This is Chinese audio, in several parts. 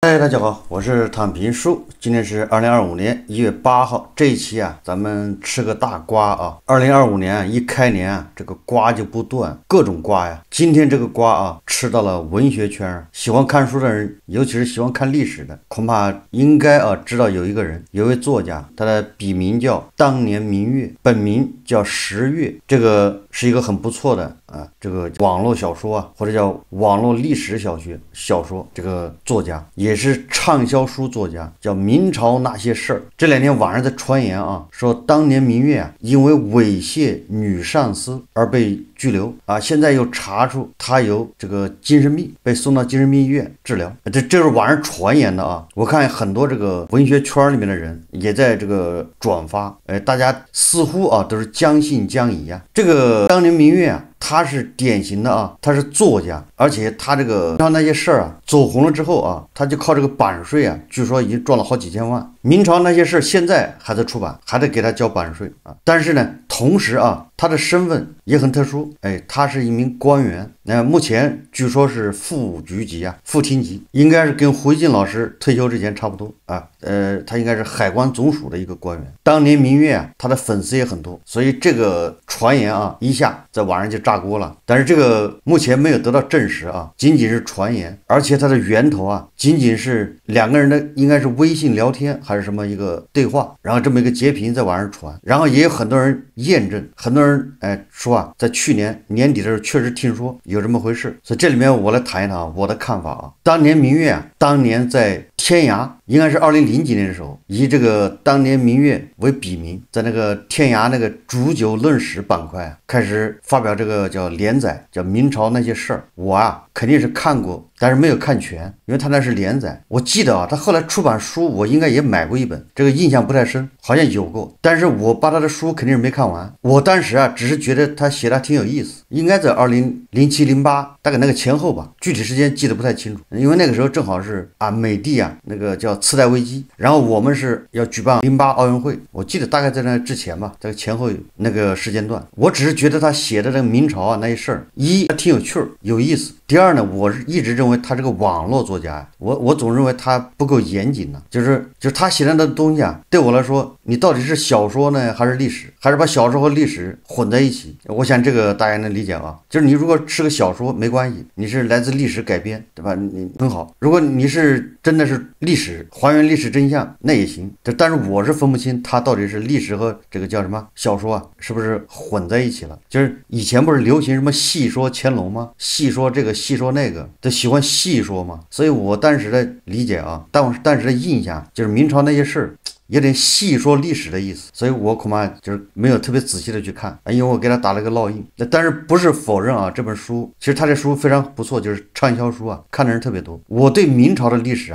嗨，大家好，我是躺平叔。今天是2025年1月8号，这一期啊，咱们吃个大瓜啊。2025年一开年啊，这个瓜就不断，各种瓜呀。今天这个瓜啊，吃到了文学圈，喜欢看书的人，尤其是喜欢看历史的，恐怕应该知道有一个人，有一位作家，他的笔名叫当年明月，本名叫十月，这个是一个很不错的这个网络小说啊，或者叫网络历史小说，这个作家也是畅销书作家，叫明朝那些事儿。这两天网上在传言啊，说当年明月啊，因为猥亵女上司而被拘留啊，现在又查出他有这个精神病，被送到精神病医院治疗。这是网上传言的啊，我看很多这个文学圈里面的人也在这个转发，大家似乎都是将信将疑啊。这个当年明月啊，他是典型的他是作家，而且他这个像那些事儿走红了之后他就靠这个版税据说已经赚了好几千万。明朝那些事儿现在还在出版，还得给他交版税但是呢，同时他的身份也很特殊，他是一名官员，目前据说是副局级副厅级，应该是跟胡锡进老师退休之前差不多他应该是海关总署的一个官员。当年明月他的粉丝也很多，所以这个传言一下在网上就炸锅了。但是这个目前没有得到证实仅仅是传言，而且它的源头仅仅是两个人的应该是微信聊天还是什么一个对话，然后这么一个截屏在网上传，然后也有很多人验证，很多人说在去年年底的时候确实听说有这么回事。所以这里面我来谈一谈我的看法当年明月当年在天涯，应该是2000几年的时候，以这个当年明月为笔名，在那个天涯那个煮酒论史板块开始发表这个叫连载，叫明朝那些事儿。我肯定是看过，但是没有看全，因为他那是连载。我记得他后来出版书，我应该也买过一本，这个印象不太深，好像有过，但是我把他的书肯定是没看完。我当时只是觉得他写的挺有意思，应该在2007、08大概那个前后吧，具体时间记得不太清楚，因为那个时候正好是美帝那个叫次贷危机，然后我们是要举办08奥运会，我记得大概在那之前吧，这个前后那个时间段。我只是觉得他写的这个明朝那些事儿，一挺有趣儿有意思，第二呢，我是一直认为他这个网络作家我总认为他不够严谨就是他写的那东西对我来说，你到底是小说呢还是历史，还是把小说和历史混在一起？我想这个大家能理解就是你如果是个小说没关系，你是来自历史改编，对吧？你很好。如果你是真的是历史还原历史真相，那也行。但是我是分不清他到底是历史和这个叫什么小说是不是混在一起了。就是以前不是流行什么戏说乾隆吗？戏说这个戏说那个，都喜欢戏说嘛。所以我当时的理解当时的印象就是明朝那些事儿有点细说历史的意思，所以我恐怕就是没有特别仔细的去看因为我给他打了个烙印。但是不是否认这本书其实他这书非常不错，就是畅销书看的人特别多。我对明朝的历史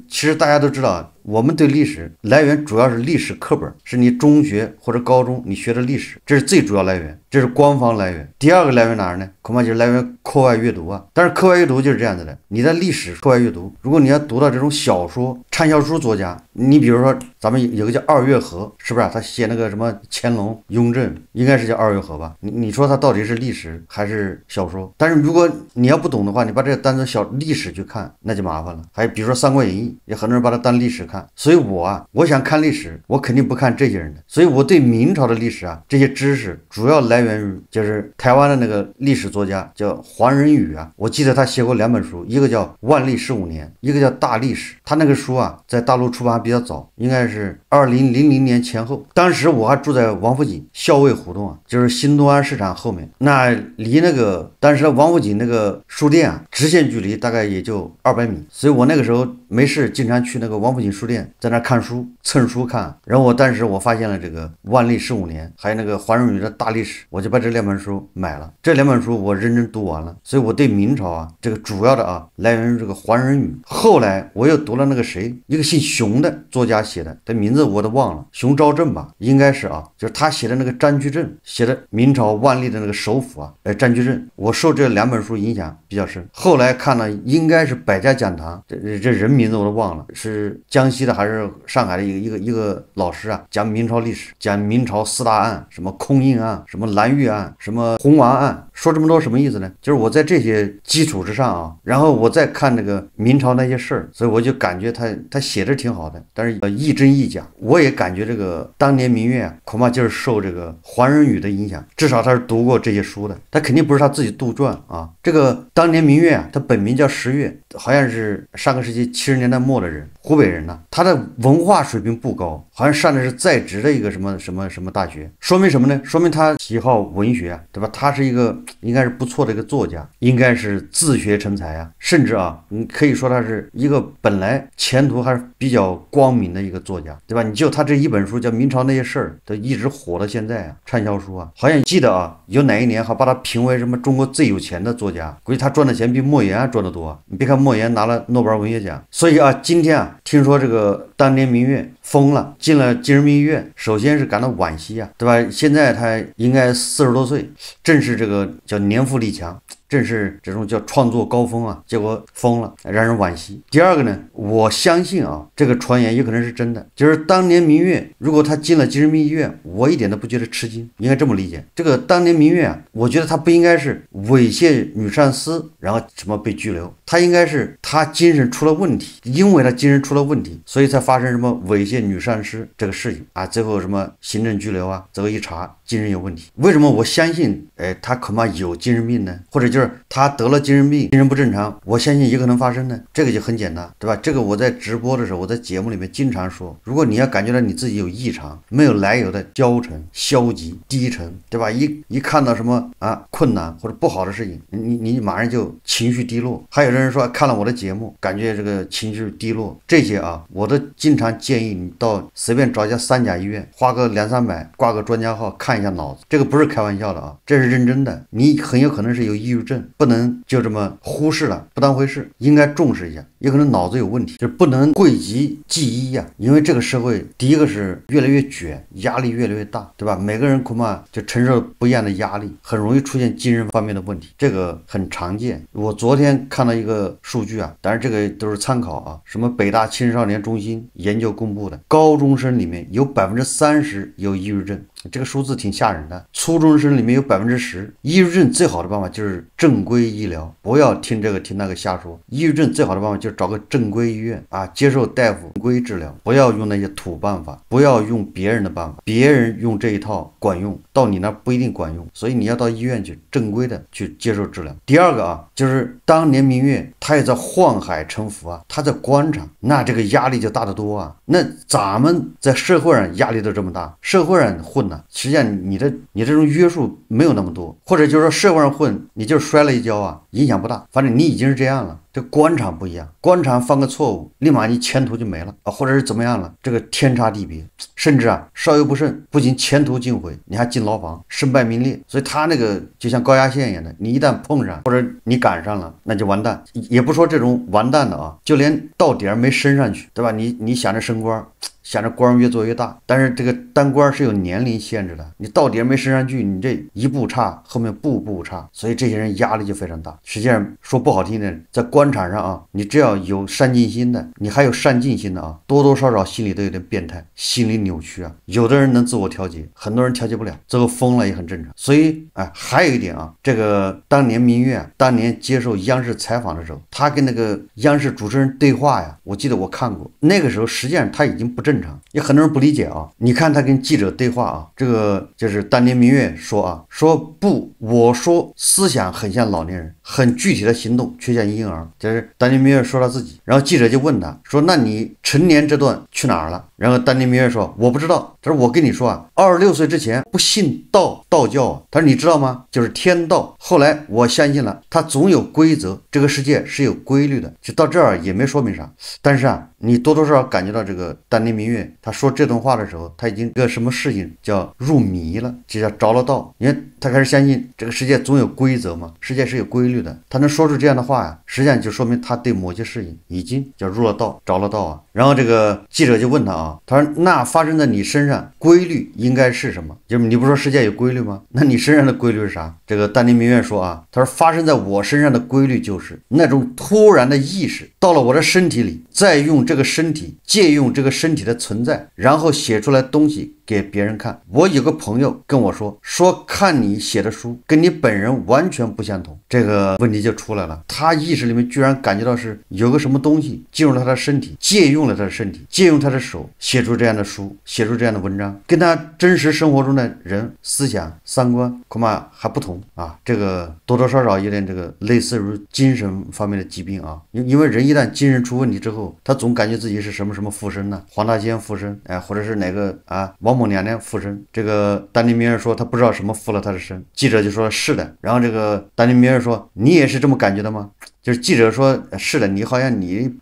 其实大家都知道我们对历史来源主要是历史课本，是你中学或者高中你学的历史，这是最主要来源，这是官方来源。第二个来源哪儿呢？恐怕就是来源课外阅读但是课外阅读就是这样子的，你的历史课外阅读，如果你要读到这种小说畅销书作家，你比如说咱们有个叫二月河，是不是他写那个什么乾隆、雍正，应该是叫二月河吧？你说他到底是历史还是小说？但是如果你要不懂的话，你把这个当成小历史去看，那就麻烦了。还有比如说《三国演义》，也很多人把它当历史看。所以我想看历史，我肯定不看这些人的。所以我对明朝的历史这些知识主要来源于就是台湾的那个历史作家叫黄仁宇我记得他写过2本书，一个叫《万历15年》，一个叫《大历史》。他那个书在大陆出版比较早，应该是2000年前后。当时我还住在王府井校尉胡同就是新东安市场后面，那离那个当时王府井那个书店直线距离大概也就200米，所以我那个时候没事经常去那个王府井书店，在那看书蹭书看。然后当时我发现了这个万历15年还有那个黄仁宇的大历史，我就把这2本书买了。这2本书我认真读完了，所以我对明朝这个主要的来源于这个黄仁宇。后来我又读了那个谁，一个姓熊的作家写的，这名字我都忘了，熊昭正吧，应该是就是他写的那个占据镇，写的明朝万历的那个首府占据镇。我受这2本书影响比较深。后来看了应该是百家讲堂，这人名字我都忘了，是江西的还是上海的一个老师讲明朝历史，讲明朝4大案，什么空印案，什么蓝玉案，什么红丸案，说这么多什么意思呢？就是我在这些基础之上啊，然后我再看这个明朝那些事儿，所以我就感觉他写的挺好的，但是亦真亦假。我也感觉这个当年明月啊，恐怕就是受这个黄仁宇的影响，至少他是读过这些书的，他肯定不是他自己杜撰啊。这个当年明月啊，他本名叫石月，好像是上个世纪70年代末的人，湖北人呢，他的文化水平不高，好像上的是在职的一个什么大学，说明什么呢？说明他喜好文学啊，对吧？他是一个应该是不错的一个作家，应该是自学成才啊，甚至啊，你可以说他是一个本来前途还是比较光明的一个作家，对吧？你就他这一本书叫《明朝那些事儿》，都一直火到现在啊，畅销书啊，好像记得啊，有哪一年还把他评为什么中国最有钱的作家，估计他赚的钱比莫言赚得多。你别看莫言拿了诺贝尔文学奖，所以啊，今天啊，听说这个当年明月疯了，进了精神病医院，首先是感到惋惜啊，对吧？现在他应该40多岁，正是这个叫年富力强，正是这种叫创作高峰啊，结果疯了，让人惋惜。第二个呢，我相信啊，这个传言有可能是真的，就是当年明月如果他进了精神病医院，我一点都不觉得吃惊，应该这么理解。这个当年明月啊，我觉得他不应该是猥亵女上司，然后什么被拘留，他应该是他精神出了问题，因为他精神出了问题，所以才发生什么猥亵女上司这个事情啊，最后什么行政拘留啊，最后一查精神有问题。为什么我相信他恐怕有精神病呢？或者就是他得了精神病，精神不正常，我相信也可能发生呢。这个就很简单，对吧？这个我在直播的时候，我在节目里面经常说，如果你要感觉到你自己有异常，没有来由的消沉、消极、低沉，对吧？一看到什么啊困难或者不好的事情，你马上就情绪低落。还有人说看了我的节目，感觉这个情绪低落，这些啊，我都经常建议你到随便找一家3甲医院，花个200-300，挂个专家号看一下脑子，这个不是开玩笑的啊，这是认真的。你很有可能是有抑郁症，不能就这么忽视了，不当回事，应该重视一下。有可能脑子有问题，就是不能讳疾忌医呀。因为这个社会，第一个是越来越卷，压力越来越大，对吧？每个人恐怕就承受不一样的压力，很容易出现精神方面的问题，这个很常见。我昨天看到一个数据啊，当然这个都是参考啊，什么北大青少年中心研究公布的，高中生里面有30%有抑郁症。这个数字挺吓人的，初中生里面有10%。抑郁症最好的办法就是正规医疗，不要听这个听那个瞎说。抑郁症最好的办法就是找个正规医院啊，接受大夫正规治疗，不要用那些土办法，不要用别人的办法，别人用这一套管用，到你那不一定管用，所以你要到医院去正规的去接受治疗。第二个啊，就是当年明月他也在宦海沉浮啊，他在官场，那这个压力就大得多啊。那咱们在社会上压力都这么大，社会上混实际上你这种约束没有那么多，或者就是说社会上混，你就是摔了一跤啊，影响不大，反正你已经是这样了。这官场不一样，官场犯个错误，立马你前途就没了啊，或者是怎么样了，这个天差地别，甚至啊稍有不慎，不仅前途尽毁，你还进牢房，身败名裂。所以他那个就像高压线一样的，你一旦碰上或者你赶上了，那就完蛋。也不说这种完蛋的啊，就连到点没升上去，对吧？你想着升官，想着官越做越大，但是这个当官是有年龄限制的，你到底没升上去，你这一步差，后面步步差，所以这些人压力就非常大。实际上说不好听的，在官场上啊，你只要有上进心的，你还有上进心的啊，多多少少心里都有点变态，心理扭曲啊。有的人能自我调节，很多人调节不了，最后疯了也很正常。所以还有一点啊，这个当年明月当年接受央视采访的时候，他跟那个央视主持人对话呀，我记得我看过，那个时候实际上他已经不正常，也很多人不理解啊。你看他跟记者对话啊，这个就是当年明月说啊，说不，我说思想很像老年人，很具体的行动却像婴儿，就是当年明月说他自己。然后记者就问他说，那你成年这段去哪儿了？然后当年明月说，我不知道。他说，我跟你说啊，26岁之前不信道教啊。他说，你知道吗？就是天道。后来我相信了，它总有规则，这个世界是有规律的。就到这儿也没说明啥，但是啊，你多多少少感觉到这个当年明月他说这段话的时候，他已经个什么事情叫入迷了，就叫着了道。因为他开始相信这个世界总有规则嘛，世界是有规律的。他能说出这样的话呀，实际上就说明他对某些事情已经叫入了道，着了道啊。然后这个记者就问他啊，他说，那发生在你身上规律应该是什么？就是你不说世界有规律吗？那你身上的规律是啥？这个当年明月说啊，他说发生在我身上的规律就是那种突然的意识到了我的身体里，再用这个身体，借用这个身体的存在，然后写出来东西给别人看。我有个朋友跟我说看你写的书跟你本人完全不相同，这个问题就出来了。他意识里面居然感觉到是有个什么东西进入了他的身体，借用了他的身体，借用他的手写出这样的书，写出这样的文章，跟他真实生活中的人思想三观恐怕还不同啊。这个多多少少有点这个类似于精神方面的疾病啊。因为人一旦精神出问题之后，他总感觉自己是什么什么附身呢，黄大仙附身，或者是哪个王母娘娘附身。这个丹尼米尔说他不知道什么附了他的身，记者就说是的，然后这个丹尼米尔说你也是这么感觉的吗？就是记者说是的，你好像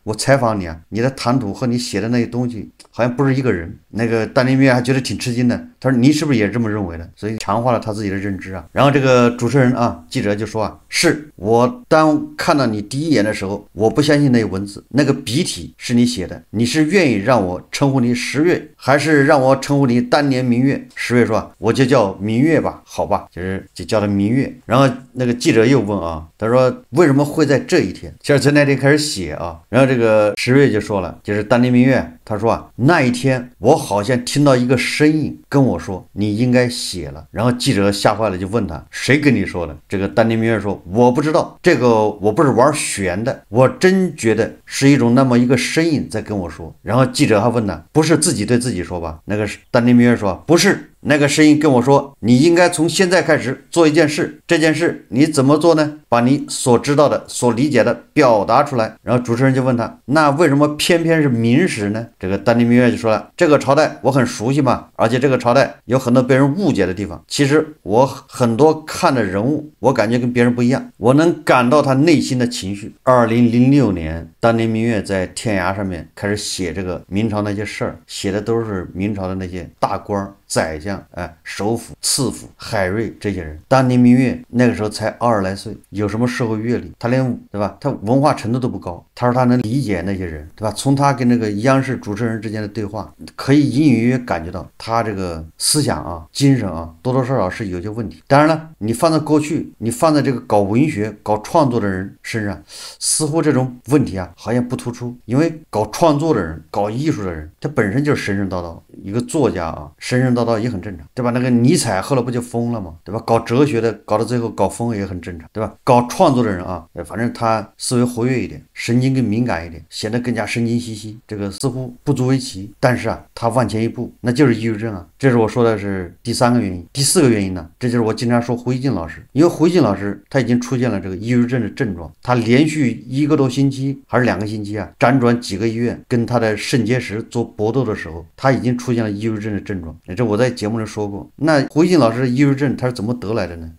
我采访你啊，你的谈吐和你写的那些东西好像不是一个人。那个丹尼米尔还觉得挺吃惊的，他说你是不是也这么认为的？所以强化了他自己的认知啊。然后这个主持人记者就说是我当看到你第一眼的时候，我不相信那文字，那个笔体是你写的，你是愿意让我称呼你十月，还是让我称呼你当年明月？十月说我就叫明月吧，好吧，就叫他明月。然后那个记者又问他说为什么会在这一天？其实从那天开始写然后这个十月就说了，就是当年明月，他说那一天我好像听到一个声音跟我说你应该写了。然后记者吓坏了，就问他谁跟你说的？这个当年明月说我不知道，这个我不是玩玄的，我真觉得是一种那么一个声音在跟我说。然后记者还问他不是自己对自己说吧？那个当年明月说不是，那个声音跟我说你应该从现在开始做一件事，这件事你怎么做呢？把你所知道的所理解的表达出来。然后主持人就问他那为什么偏偏是明史呢？这个丹尼明月就说了，这个朝代我很熟悉嘛，而且这个朝代有很多被人误解的地方，其实我很多看的人物我感觉跟别人不一样，我能感到他内心的情绪。2006年丹尼明月在天涯上面开始写这个明朝那些事儿，写的都是明朝的那些大官宰相首辅赐府海瑞这些人。丹尼明月那个时候才20来岁，有什么社会阅历？他连对吧，他文化程度都不高。他说他能理解那些人，对吧？从他跟那个央视主持人之间的对话，可以隐隐约约感觉到他这个思想精神多多少少是有些问题。当然了，你放在过去，你放在这个搞文学搞创作的人身上，似乎这种问题好像不突出。因为搞创作的人搞艺术的人，他本身就是神神叨叨，一个作家神神叨叨也很正常，对吧？那个尼采后来不就疯了吗？对吧？搞哲学的搞到最后搞疯也很正常，对吧？搞创作的人反正他思维活跃一点，神经更敏感一点，显得更加神经兮兮，这个似乎不足为奇。但是他往前一步，那就是抑郁症这是我说的是第三个原因。第四个原因呢，这就是我经常说胡一静老师，因为胡一静老师他已经出现了这个抑郁症的症状，他连续1个多星期还是2个星期辗转几个医院，跟他的肾结石做搏斗的时候，他已经出现了抑郁症的症状。这我在节目里说过。那胡一静老师的抑郁症他是怎么得来的呢？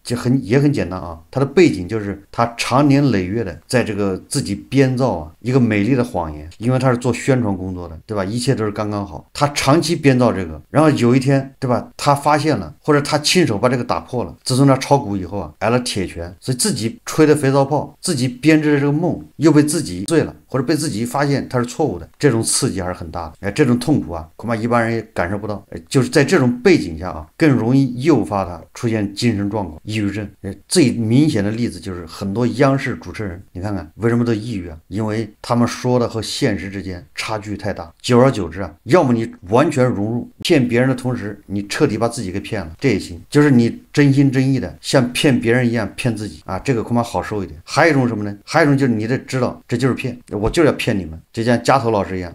也很简单他的背景就是他长年累月的在这个自己编造一个美丽的谎言，因为他是做宣传工作的，对吧？一切都是刚刚好，他长期编造这个，然后有一天，对吧？他发现了，或者他亲手把这个打破了。自从他炒股以后挨了铁拳，所以自己吹的肥皂泡，自己编织的这个梦又被自己醉了，或者被自己发现他是错误的，这种刺激还是很大的。这种痛苦恐怕一般人也感受不到。就是在这种背景下更容易诱发他出现精神状况，抑郁症。最明显的例子就是很多央视主持人，你看看为什么都抑郁因为他们说的和现实之间差距太大，久而久之要么你完全融入，骗别人的同时你彻底把自己给骗了，这也行。就是你真心真意的像骗别人一样骗自己这个恐怕好受一点。还有一种什么呢？还有一种就是你得知道这就是骗，我就是要骗你们，就像加头老师一样。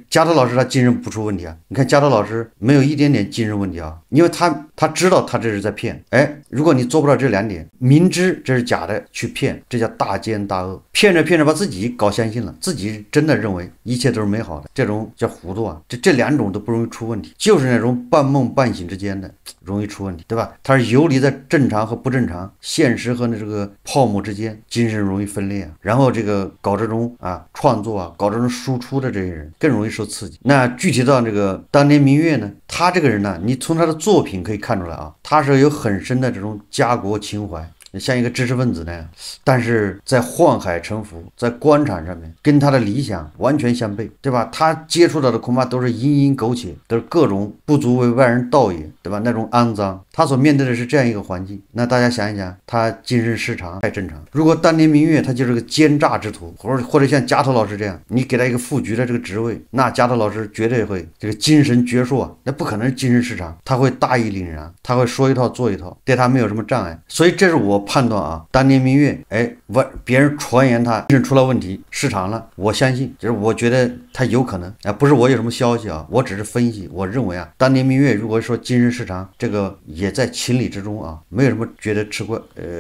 加头老师他精神不出问题你看加头老师没有一点点精神问题因为他知道他这是在骗。如果你做不到这2点，明知这是假的去骗，这叫大奸大恶。骗着骗着把自己搞相信了，自己真的认为一切都是美好的，这种叫糊涂这2种都不容易出问题，就是那种半梦半醒之间的容易出问题，对吧？它是游离在正常和不正常、现实和这个泡沫之间，精神容易分裂然后这个搞这种创作搞这种输出的这些人更容易受刺激。那具体到这个当年明月呢，他这个人呢，你从他的作品可以看出来他是有很深的这种家国情怀，像一个知识分子那样，但是在宦海沉浮，在官场上面跟他的理想完全相悖，对吧？他接触到的恐怕都是阴阴苟且，都是各种不足为外人道也，对吧？那种肮脏，他所面对的是这样一个环境。那大家想一想，他精神失常太正常。如果当年明月他就是个奸诈之徒，或者像加藤老师这样，你给他一个副局的这个职位，那加藤老师绝对会这个精神矍铄啊，那不可能是精神失常，他会大义凛然，他会说一套做一套，对他没有什么障碍。所以这是我判断啊，当年明月，别人传言他精神出了问题，失常了，我相信，就是我觉得他有可能啊，不是我有什么消息啊，我只是分析，我认为啊，当年明月如果说精神失常，这个也在情理之中啊，没有什么觉得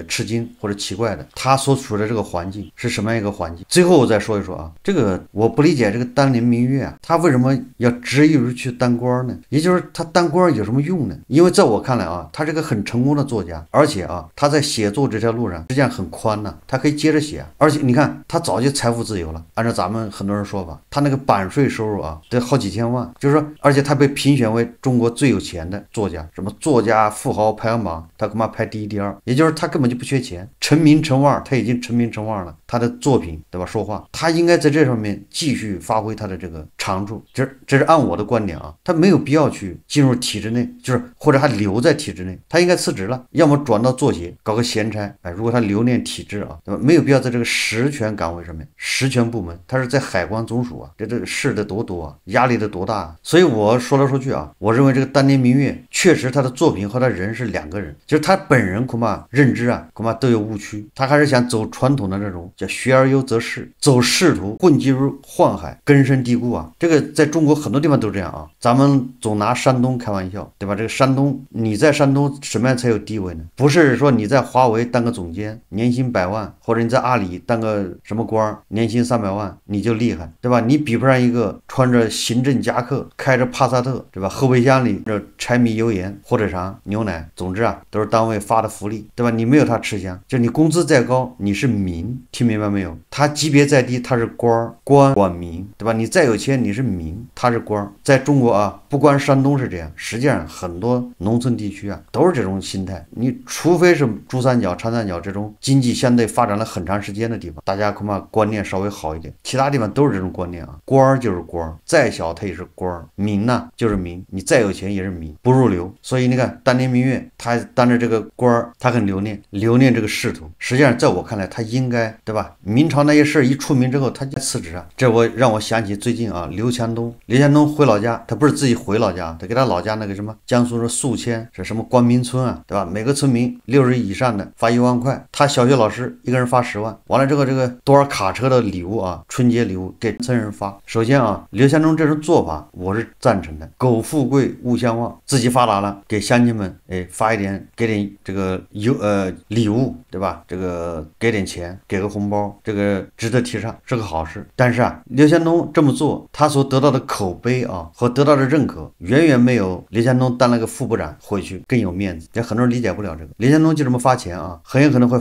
吃惊或者奇怪的。他所处的这个环境是什么样一个环境？最后我再说一说啊，这个我不理解这个当年明月啊，他为什么要执意于去当官呢？也就是他当官有什么用呢？因为在我看来啊，他是个很成功的作家，而且啊，他在写作这条路上实际上很宽呐，他可以接着写，而且你看他早就财富自由了，按照咱们很多人说法，他那个版税收入啊得好几千万，就是说，而且他被评选为中国最有钱的作家，什么作家富豪排行榜，他恐怕排第一第二，也就是他根本就不缺钱，成名成腕，他已经成名成腕了，他的作品对吧，说话，他应该在这上面继续发挥他的这个长处，这是按我的观点啊，他没有必要去进入体制内，就是或者还留在体制内，他应该辞职了，要么转到作协搞个闲差，如果他留恋体制啊，对吧，没有必要在这个实权岗位上面，实权部门，他是在海关总署啊，这个事的多多啊，压力的多大啊，所以我说来说去啊，我认为这个当年明月确实他的作品和他人是两个人，就是他本人恐怕认知啊，恐怕都有误区，他还是想走传统的那种叫学而优则仕，走仕途，混迹入宦海，根深蒂固啊，这个在中国很多地方都这样啊，咱们总拿山东开玩笑，对吧？这个山东，你在山东什么样才有地位呢？不是说你在华为当个总监，年薪100万，或者你在阿里当个什么官，年薪300万，你就厉害，对吧？你比不上一个穿着行政夹克，开着帕萨特，对吧？后备箱里这柴米油盐、火腿肠、牛奶，总之啊，都是单位发的福利，对吧？你没有他吃香，就你工资再高，你是民，听明白没有？他级别再低，他是官管民，对吧？你再有钱，你是民，他是官。在中国啊，不光山东是这样，实际上很多农村地区啊都是这种心态。你除非是珠三角、长三角这种经济相对发展了很长时间的地方，大家恐怕观念稍微好一点，其他地方都是这种观念啊。官就是官，再小他也是官，民呢就是民，你再有钱也是民，不入流。所以你看当年明月他当着这个官，他很留恋这个仕途。实际上在我看来，他应该对吧？明朝那些事一出名之后，他就辞职啊。这让我想起最近啊，刘强东回老家，他不是自己回老家，他给他老家那个什么江苏的宿迁是什么官民村啊，对吧？每个村民60以上的发1万块，他小学老师一个人发10万，完了之后这个多少卡车的礼物啊，春节礼物给村人发。首先啊，刘强东这种做法我是赞成的，苟富贵勿相忘，自己发达了给乡亲们发一点，给点这个礼物，对吧？这个给点钱，给个红包，这个值得提倡，是个好事。但是啊，刘强东这么做，他所得到的口碑啊和得到的认可，远远没有刘强东当了个副部长回去更有面子。这很多人理解不了这个。刘强东就这么发钱啊，很有可能会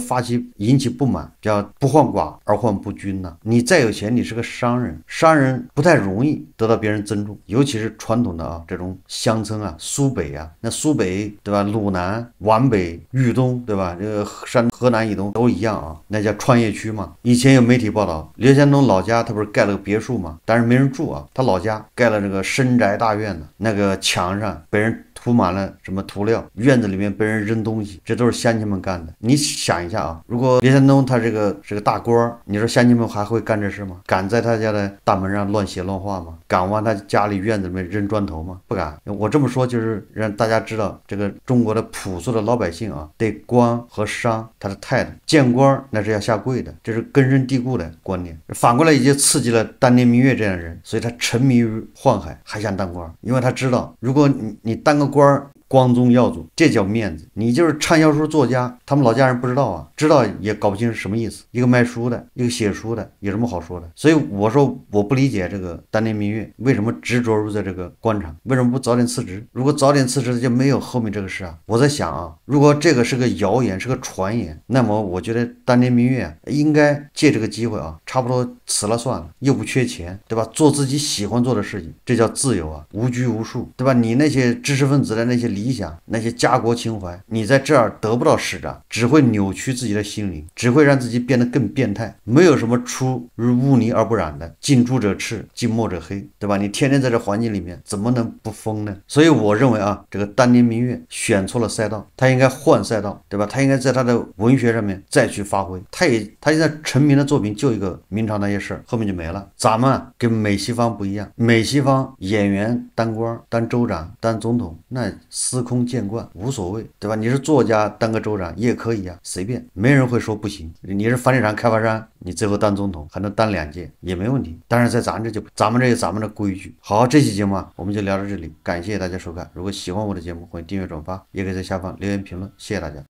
引起不满，叫不患寡而患不均呐。你再有钱，你是个商人，商人不太容易得到别人尊重，尤其是传统的啊这种乡村啊，苏北啊，那苏北对吧？鲁南、皖北、豫东对吧？这个河南以东都一样啊，那叫创业区嘛。以前有媒体报道，刘强东老家他不是盖了个别墅嘛，但是没人住啊，他老家盖了这个深宅大院呢，那个墙上被人涂满了什么涂料，院子里面被人扔东西，这都是乡亲们干的。你想一下啊，如果刘强东他这个大官，你说乡亲们还会干这事吗？敢在他家的大门上乱写乱画吗？敢往他家里院子里面扔砖头吗？不敢。我这么说就是让大家知道，这个中国的朴素的老百姓啊，对官和商他的态度，见官那是要下跪的，这是根深蒂固的观念。反过来也就刺激了当年明月这样的人，所以他沉迷于宦海，还想当官，因为他知道，如果你当个官，光宗耀祖，这叫面子。你就是畅销书作家，他们老家人不知道啊，知道也搞不清是什么意思。一个卖书的，一个写书的，有什么好说的？所以我说我不理解这个当年明月为什么执着入在这个官场，为什么不早点辞职？如果早点辞职，就没有后面这个事啊。我在想啊，如果这个是个谣言，是个传言，那么我觉得当年明月应该借这个机会啊，差不多辞了算了，又不缺钱，对吧？做自己喜欢做的事情，这叫自由啊，无拘无束，对吧？你那些知识分子的那些理一下那些家国情怀，你在这儿得不到施展，只会扭曲自己的心灵，只会让自己变得更变态。没有什么出污泥而不染的，近朱者赤，近墨者黑，对吧？你天天在这环境里面，怎么能不疯呢？所以我认为啊，这个单田明月选错了赛道，他应该换赛道，对吧？他应该在他的文学上面再去发挥。他现在成名的作品就一个《明朝那些事儿》，后面就没了。咱们跟美西方不一样，美西方演员当官、当州长、当总统，那司空见惯，无所谓，对吧？你是作家当个州长也可以啊，随便，没人会说不行。你是房地产开发商，你最后当总统还能当2届也没问题。但是在咱们这有咱们的规矩。好，这期节目我们就聊到这里，感谢大家收看。如果喜欢我的节目，欢迎订阅转发，也可以在下方留言评论，谢谢大家。